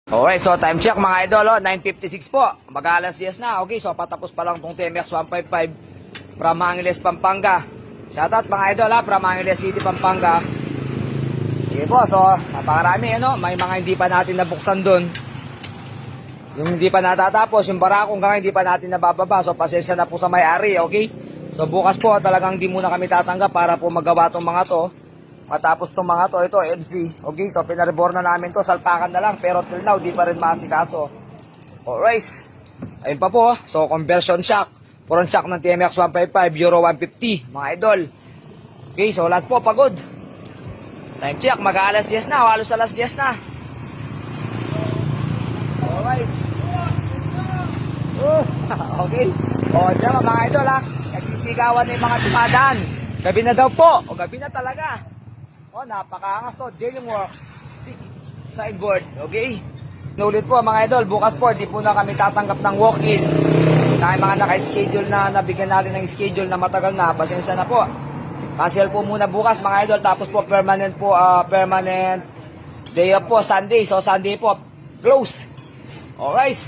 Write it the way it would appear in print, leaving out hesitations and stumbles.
Alright, so time check mga idol, 9:56 po. Mag-alas 10 na. Okay, so patapos pa lang tong TMX 155 from Angeles, Pampanga. Shoutout mga idol from Angeles City, Pampanga. Okay po, so napakarami may mga hindi pa natin nabuksan doon. Yung hindi pa natatapos, yung barakong hanggang hindi pa natin nabababa. So pasensya na po sa may-ari, okay? So bukas po talagang di muna kami tatanggap para po magawa tong mga to. Matapos itong mga to, ito MC. Okay, so pinaribor na namin to, salpakan na lang. Pero till now, di pa rin masikaso. Alright. Ayun pa po, so conversion shock. Front shock ng TMX 155, Euro 150, mga idol. Okay, so lahat po pagod. Time check, mag-alas 10 na, halos alas 10 na. Alright. Okay. O, diyan mga idol nagsisigawan na yung mga tumadaan. Gabi na daw po, o gabi na talaga. Napakaangas Dealing Works sideboard, okay? Nulit po mga idol, bukas po di po na kami tatanggap ng walk-in. Dahil mga naka-schedule na, nabigyan natin ng schedule na matagal na, pasensya na po. Cancel po muna bukas mga idol, tapos po permanent day off po, Sunday. So Sunday po, close. Alright.